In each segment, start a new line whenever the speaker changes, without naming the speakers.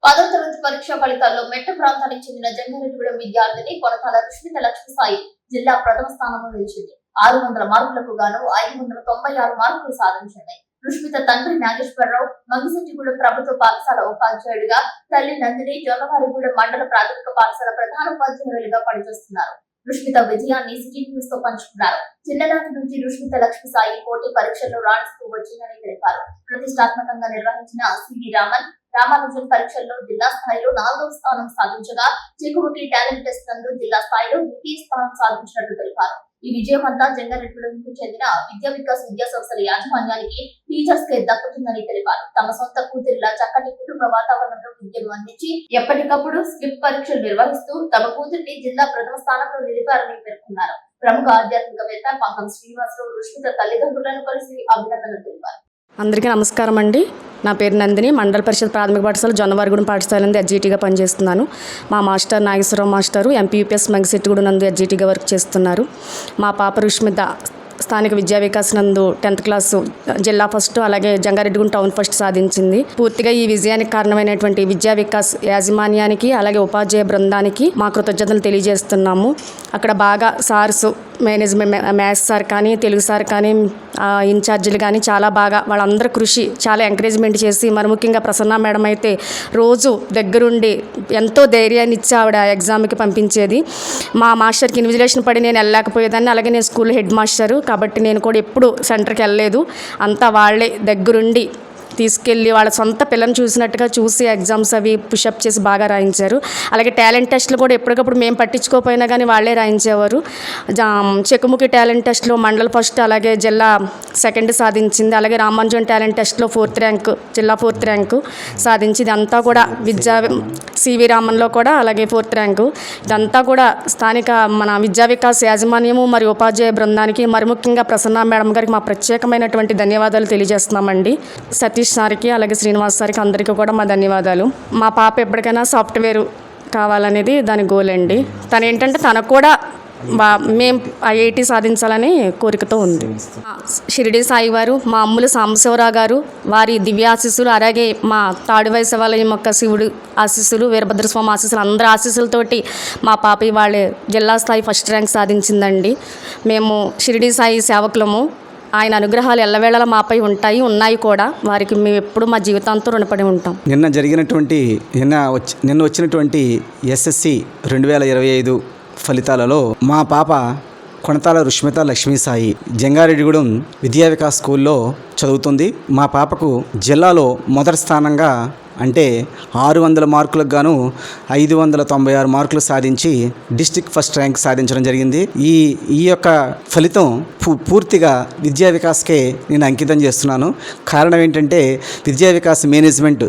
10వ తరగతి పరీక్ష ఫలితాల్లో మెట్ట ప్రాంతానికి చెందిన జంగారెడ్డిగూడెం విద్యార్థిని కొనతాల రుష్మిత లక్ష్మీసాయి జిల్లా ప్రథమ స్థానంలో నిలిచింది. 600 మార్కులకు గాను 596 మార్కులు సాధించింది. రుష్మిత తండ్రి నాగేశ్వరరావు మంగిశెట్టిగూడెం ప్రభుత్వ పాఠశాల ఉపాధ్యాయుడిగా, తల్లి నందిని జొన్నవారిగూడెం మండల ప్రాథమిక పాఠశాల ప్రధాన ఉపాధ్యాయులుగా పనిచేస్తున్నారు. రుష్మిత విజయాన్ని సిటీ న్యూస్ తో పంచుకున్నారు. చిన్ననాటి నుంచి రుష్మిత లక్ష్మీసాయి పోటీ పరీక్షల్లో రాణిస్తూ వచ్చిందని తెలిపారు. ప్రతిష్టాత్మకంగా నిర్వహించిన సివి రామానుజన్ పరీక్షల్లో జిల్లా స్థాయిలో 4వ స్థానం సాధించగా, చెకుముకి టాలెంట్ టెస్ట్ నందు జిల్లా స్థాయిలో ద్వితీయ స్థానం సాధించినట్లు తెలిపారు. ఈ విజయం అంతా జంగారెడ్డిగూడెంకు చెందిన విద్యా వికాస్ విద్యా సంస్థల యాజమాన్యానికి, టీచర్స్ కే దక్కుతుందని తెలిపారు. తమ సొంత కూతురిలా చక్కటి కుటుంబ వాతావరణంలో విద్యను అందించి ఎప్పటికప్పుడు స్లిప్ పరీక్షలు నిర్వహిస్తూ తమ కూతురిని జిల్లా ప్రథమ స్థానంలో నిలిపారని పేర్కొన్నారు. ప్రముఖ ఆధ్యాత్మికవేత్త పంకం శ్రీనివాసరావు రుష్మిత తల్లిదండ్రులను కలిసి అభినందనలు తెలిపారు.
అందరికీ నమస్కారం అండి. నా పేరు నందిని. మండల పరిషత్ ప్రాథమిక పాఠశాల జొన్నవారిగూడెం పాఠశాల నందు ఎడ్జిటీగా పనిచేస్తున్నాను. మా మాస్టర్ నాగేశ్వరరావు మాస్టరు ఎంపీయూపీఎస్ మంగిశెట్టిగూడెం నందు ఎడ్జిటీగా వర్క్ చేస్తున్నారు. మా పాప రుష్మిత స్థానిక విద్యా వికాస్ నందు 10th క్లాసు జిల్లా ఫస్ట్, అలాగే జంగారెడ్డిగూడెం టౌన్ ఫస్ట్ సాధించింది. పూర్తిగా ఈ విజయానికి కారణమైనటువంటి విద్యా వికాస్ యాజమాన్యానికి, అలాగే ఉపాధ్యాయ బృందానికి మా కృతజ్ఞతలు తెలియజేస్తున్నాము. అక్కడ బాగా సార్స్, మేనేజ్మెంట్, మ్యాథ్స్ సార్ కానీ, తెలుగు సార్ కానీ, ఇన్ఛార్జీలు కానీ చాలా బాగా వాళ్ళందరూ కృషి, చాలా ఎంకరేజ్మెంట్ చేసి, మరి ముఖ్యంగా ప్రసన్న మేడం అయితే రోజు దగ్గరుండి ఎంతో ధైర్యాన్ని ఇచ్చి ఆవిడ ఎగ్జామ్కి పంపించేది. మా మాస్టర్కి ఇన్విజిలేషన్ పడి నేను వెళ్ళలేకపోయేదాన్ని. అలాగే నేను స్కూల్ హెడ్ మాస్టరు కాబట్టి నేను కూడా ఎప్పుడు సెంటర్కి వెళ్ళలేదు. అంతా వాళ్ళే దగ్గరుండి తీసుకెళ్ళి వాళ్ళ సొంత పిల్లని చూసినట్టుగా చూసి ఎగ్జామ్స్ అవి పుషప్ చేసి బాగా రాయించారు. అలాగే టాలెంట్ టెస్ట్లు కూడా ఎప్పటికప్పుడు మేము పట్టించుకోకపోయినా కానీ వాళ్ళే రాయించేవారు. చెకుముకి టాలెంట్ టెస్ట్లో మండల ఫస్ట్, అలాగే జిల్లా సెకండ్ సాధించింది. అలాగే రామానుజన్ టాలెంట్ టెస్ట్లో 4th ర్యాంక్, జిల్లా 4th ర్యాంకు సాధించింది. ఇదంతా కూడా సివి రామన్లో కూడా అలాగే 4th ర్యాంకు. ఇదంతా కూడా స్థానిక మన విద్యా వికాస్ యాజమాన్యము మరియు ఉపాధ్యాయ బృందానికి, మరి ముఖ్యంగా ప్రసన్న మేడం గారికి మా ప్రత్యేకమైనటువంటి ధన్యవాదాలు తెలియజేస్తున్నామండి. సతీష్ సార్కి, అలాగే శ్రీనివాస్ సార్కి అందరికీ కూడా మా ధన్యవాదాలు. మా పాప ఎప్పటికైనా సాఫ్ట్వేర్ కావాలనేది దాని గోల్ అండి. తను ఏంటంటే తనకు కూడా మేము ఐఐటి సాధించాలని కోరికతో ఉంది. షిరిడి సాయి వారు, మా అమ్ములు సాంబశివరావు గారు, వారి దివ్య ఆశీస్సులు, అలాగే మా తాడువై శివాలయం యొక్క శివుడు ఆశీస్సులు, వీరభద్రస్వామి ఆశీస్సులు, అందరి ఆశీస్సులతోటి మా పాప వాళ్ళే జిల్లా స్థాయి ఫస్ట్ ర్యాంక్ సాధించిందండి. మేము షిరిడి సాయి సేవకులము. ఆయన అనుగ్రహాలు ఎల్లవేళలా మాపై ఉన్నాయి కూడా. వారికి మేము ఎప్పుడు మా జీవితాంతో రుణపడి ఉంటాం.
నిన్న వచ్చినటువంటి SSC 2025 ఫలితాలలో మా పాప కొనతాల రుష్మిత లక్ష్మీసాయి జంగారెడ్డిగూడెం విద్యా వికాస్ స్కూల్లో చదువుతుంది. మా పాపకు జిల్లాలో మొదటి స్థానంగా, అంటే 600 మార్కులకు గాను 596 మార్కులు సాధించి డిస్ట్రిక్ట్ ఫస్ట్ ర్యాంక్ సాధించడం జరిగింది. ఈ యొక్క ఫలితం పూర్తిగా విద్యా వికాస్కే నేను అంకితం చేస్తున్నాను. కారణం ఏంటంటే విద్యా వికాస్ మేనేజ్మెంట్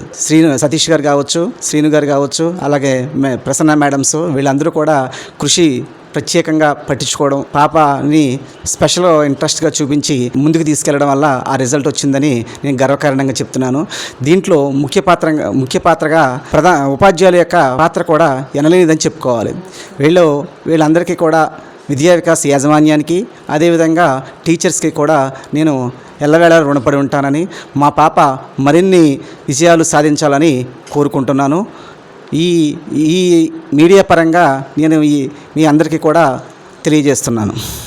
సతీష్ గారు కావచ్చు, శ్రీను గారు కావచ్చు, అలాగే ప్రసన్న మేడమ్స్ వీళ్ళందరూ కూడా కృషి ప్రత్యేకంగా పట్టించుకోవడం, పాపని స్పెషల్ ఇంట్రెస్ట్గా చూపించి ముందుకు తీసుకెళ్లడం వల్ల ఆ రిజల్ట్ వచ్చిందని నేను గర్వకారణంగా చెప్తున్నాను. దీంట్లో ముఖ్య పాత్రగా ఉపాధ్యాయుల యొక్క పాత్ర కూడా ఎనలేనిదని చెప్పుకోవాలి. వీళ్ళందరికీ కూడా విద్యా వికాస్ యాజమాన్యానికి, అదేవిధంగా టీచర్స్కి కూడా నేను ఎల్లవేళ రుణపడి ఉంటానని, మా పాప మరిన్ని విజయాలు సాధించాలని కోరుకుంటున్నాను. ఈ మీడియా పరంగా నేను మీ అందరికీ కూడా తెలియజేస్తున్నాను.